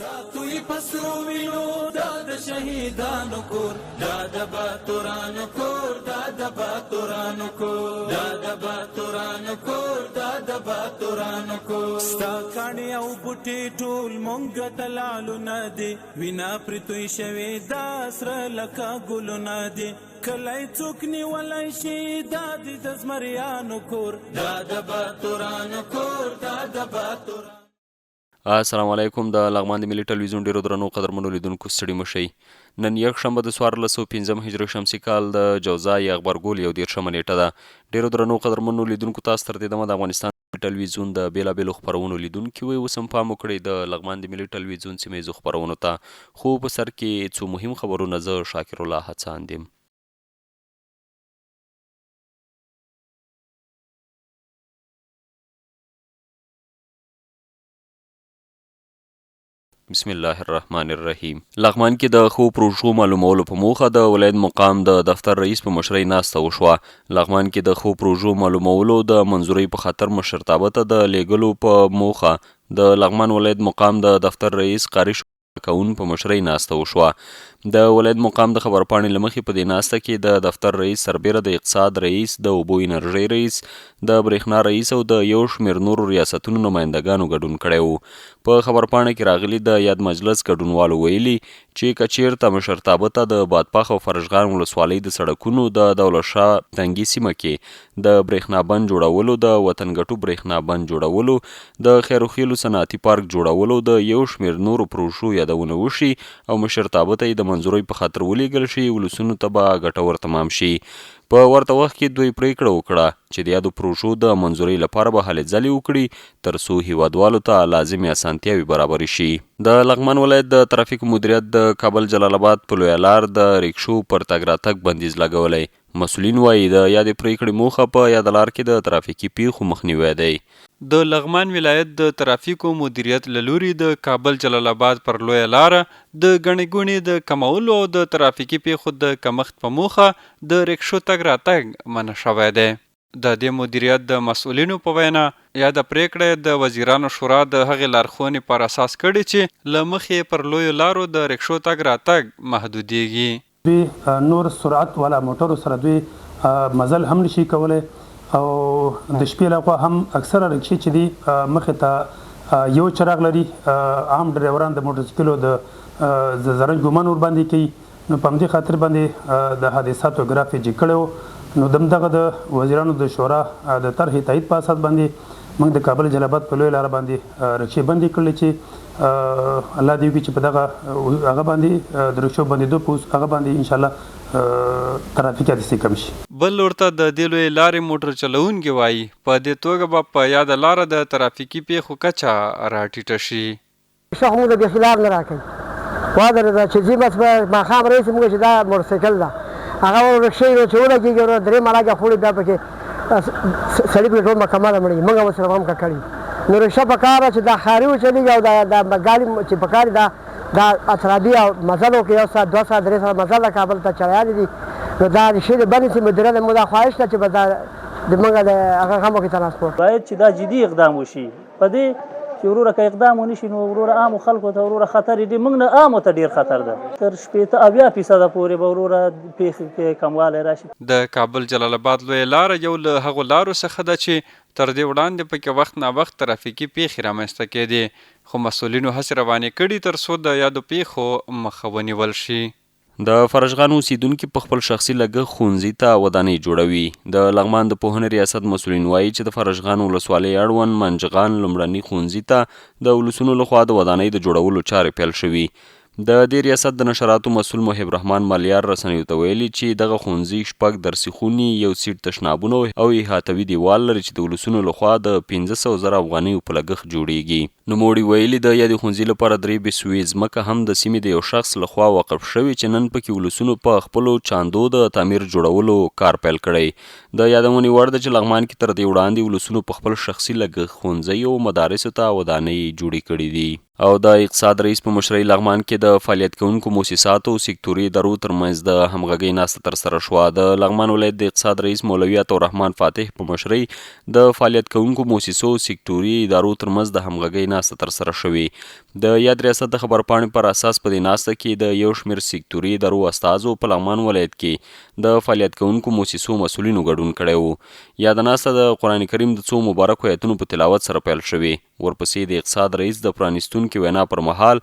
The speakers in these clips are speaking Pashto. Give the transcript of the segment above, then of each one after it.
ساتوی پسرو وینو دا د شهیدانو کور، دا د باتورانو کور، دا د باتورانو کور، دا د باتورانو کور، دا د باتورانو کور. ستا کاڼي او بوټي ټول مونږ ته لالونه دي، وینا پرې توی شوې دا سره لکه ګلونه دي. کلی څوک نیولی شي دا د زمریانو کور، دا د باتورانو کور، دا د باتورانو. السلام علیکم. د لغمان د ملي ټلویزیون ډیرو درنو قدرمنو لیدونکو ستړي مه شئ. نن یکشنبه د 1405 هجري شمسي کال د جوزا یا غبرګول 11 نیټه ده. ډیرو درنو قدرمنو لیدونکو تاسو تر دې دمه د افغانستان ټلویزیون د بیلابیلو خپرونو لیدونکي وئ. اوس هم پام وکړئ د لغمان د ملي ټلویزیون سیمه ییزو خپرونو ته. خو په سر کې څو مهم خبرونه زه شاکر الله هڅاند یم. بسم الله الرحمن الرحیم. لغمان کې د ښو پروژو معلومولو په موخه د ولایت مقام د دفتر رئیس په مشرۍ ناسته وشوه. لغمان کې د ښو پروژو معلومولو د منظورۍ په خاطر مشرتابه ته د لیږلو په موخه د لغمان ولایت مقام د دفتر رئیس قاری کون په مشرۍ ناسته وشوه. د ولایت مقام د خبرپاڼې له مخې په دې ناسته کې د دفتر رئیس سربیره د اقتصاد رئیس، د اوبو انرژۍ رئیس، د برېښنا رئیس او د یو شمېر نورو ریاستونو نمایندګانو ګډون کړی و. په خبرپاڼه کې راغلي د یاد مجلس ګډونوالو ویلي چې که چیرته مشرتابه ته د بادپاخ او فرشغان ولسوالۍ د سړکونو د دولت شاه تنګي سیمه کې د برېښنا بند جوړولو، د وطن ګټو برېښنا بند جوړولو، د خیروخیلو صنعتي پارک جوړولو، د یو شمېر نورو پروژو یادونه وشي او مشرتابه ته یې د منظورۍ په خاطر ولیږل شي، ولسونو ته به ګټور تمام شي. په ورته وخت کې دوی پریکړه وکړه چې د یادو پروژو د منظورۍ لپاره به هلې ځلې وکړي تر څو هیوادوالو ته لازمې اسانتیاوې برابرې شي. د لغمان ولایت د ترافیکو مدیریت د کابل جلال آباد په لویه لار د ریکشو پر تګ راتګ بندیز لګولی. مسؤلین وایي د یادې پریکړې موخه په یاده لار کې د ترافیکي پیښو مخنیوی دی. د لغمان ولایت د ترافیکو مدیریت له لوري د کابل جلال آباد پر لویه لاره د ګڼې ګوڼې د کمولو او د ترافیکي پیښو د کمښت په موخه د ریکشو تګ راتګ منع شوی دی. د دې مدیریت د مسؤلینو په وینا یاده پریکړه د وزیرانو شورا د هغې لارښوونې پر اساس کړې چې له مخې پر لویو لارو د ریکشو تګ راتګ محدودیږي. دوی نور سرعت والا موټرو سره دوی مزل هم نشي کولی او د شپې لخوا هم اکثره رکشې چې دي مخې ته یو چراغ لري. عام ډریوران د موټرسایکلو د زرنج ګمان ور باندې کوي، نو په همدې خاطر باندې د حادثاتو ګراف یې کړی و. نو دغه د وزیرانو د شورا د طرحې تایید په اساس باندې موږ د کابل جلال آباد په لویه لاره باندې رکشې بندې کړلې چې الله دې وکړي چې په دغه هغه باندې د رکشو بندېدو په هغه باندې انشاءالله ترافیک حادثې کم شي. بل ورته د دې لویې لارې موټر چلوونکي وایي په دې توګه به په یاده لاره د ترافیکي پیښو کچه راټیټه شي. شخص موږ د بیخي لار نه راکوي، وادر ده چې ځي بس په ماښام رئیس موږ چې دا موټرسایکل ده هغه رکشې چې ولګېږي ورو درې ملاګه خوړي بیا پکې سړي پکې ټول مکمله مړي، موږ ورسره هم ککړي. نو رکشه په کار چې دا ښاري وچلېږي او دا ګاډي چې په کار دا اطرابي او مزل وکړي، یو ساعت 2 ساعت 3 ساعت مزل د کابل ته چړیانې دي. نو دا رکشې د بندې سي مدیریت مو دا خواهش ده چې به دا د موږ د هغه هم وکړي ترانسپورټ باید چې دا جدي اقدام وشي. په دې چې وروره که اقدام ونشي نو وروره عامو خلکو ته وروره خطر دی، موږ نه عامو ته ډېر خطر ده. تر 80% پورې به وروره پیښې کې کموالی راشي. د کابل جلال آباد لویه لاره یو له هغو لارو څخه ده چې تر دې وړاندې پکې وخت ناوخت ترافیکي پیښې رامنځته کېدې، خو مسؤلینو هڅې روانې کړي تر څو د یادو پیښو مخه ونیول شي. د فرشغان اوسیدونکي په خپل شخصي لګښت ښوونځي ته ودانۍ جوړوي. د لغمان د پوهنې ریاست مسؤلین وایي چې د فرشغان ولسوالۍ اړوند منجغان لومړني ښوونځي ته د ولسونو لخوا د ودانۍ د جوړولو چارې پیل شوي. د دې ریاست د نشراتو مسؤل محب رحمان مالیار رسنیو ته ویلي چې دغه ښوونځي 6 درسي خونې، یو سیټ تشنابونه او احاطوي دیوال لري چې د ولسونو لخوا د 500,000 افغانیو په لګښت جوړیږي. نوموړي ویلي د یادې ښوونځي لپاره 3 بسوې ځمکه هم د سیمې د یو شخص لخوا وقف شوې چې نن پکې ولسونو په خپلو چاندو د تعمیر جوړولو کار پیل کړی. د یادونې وړ ده چې لغمان کې تر دې وړاندې ولسونو په خپل شخصي لګښت ښوونځي او مدارسو ته ودانۍ جوړې کړي دي. او د اقتصاد رئیس په مشرۍ لغمان کې د فعالیت کوونکو موسساتو سکتوري ادارو ترمنځ د همغږۍ ناسته ترسره شوه. د لغمان ولایت د اقتصاد رئیس مولوي عطاالرحمن فاتح په مشرۍ د فعالیت کوونکو موسسو سکتوري ادارو ترمنځ د همغږۍ ناسته ترسره شوې د یاد ریاست د خبرپاڼې پر اساس په دې ناسته کې د یو شمېر سکتوري ادارو استازو په لغمان ولایت کې د فعالیت کوونکو موسسو مسؤلینو ګډون کړی و یاده ناسته د قرآن کریم د څو مبارکو آیتونو په تلاوت سره پیل شوې ورپسې د اقتصاد رئیس د پرانیستونکي وینا پر مهال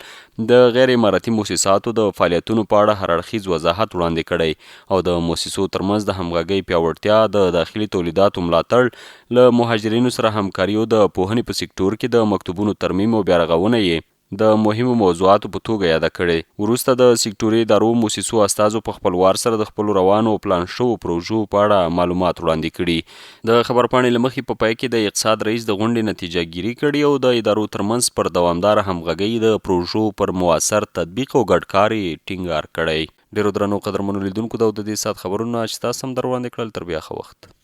د غیر اماراتي موسساتو د فعالیتونو په اړه هر اړخیز وضاحت وړاندې کړی او د موسسو ترمنځ د همغږۍ پیاوړتیا د داخلي تولیداتو ملاتړ له مهاجرینو سره همکاري او د پوهنې په سکتور کې د مکتوبونو ترمیم او بیارغونه یې د مهمو موضوعاتو په توګه یاده کړې وروسته د سکتوري ادارو موسسو استازو په خپل وار سره د خپلو روانو او پلان شوو پروژو په اړه معلومات وړاندې کړي د خبرپاڼې له مخې په پای کې د اقتصاد رئیس د غونډې نتیجه ګیري کړې او د ادارو ترمنځ پر دوامداره همغږۍ د پروژو پر مؤثر تطبیق او ګډکار ټینګار کړی ډیرو درنو قدرمنو لیدونکو د دې ساعت خبرونه چې تاسو هم در وړاندې کړل تر بیا ښه وخت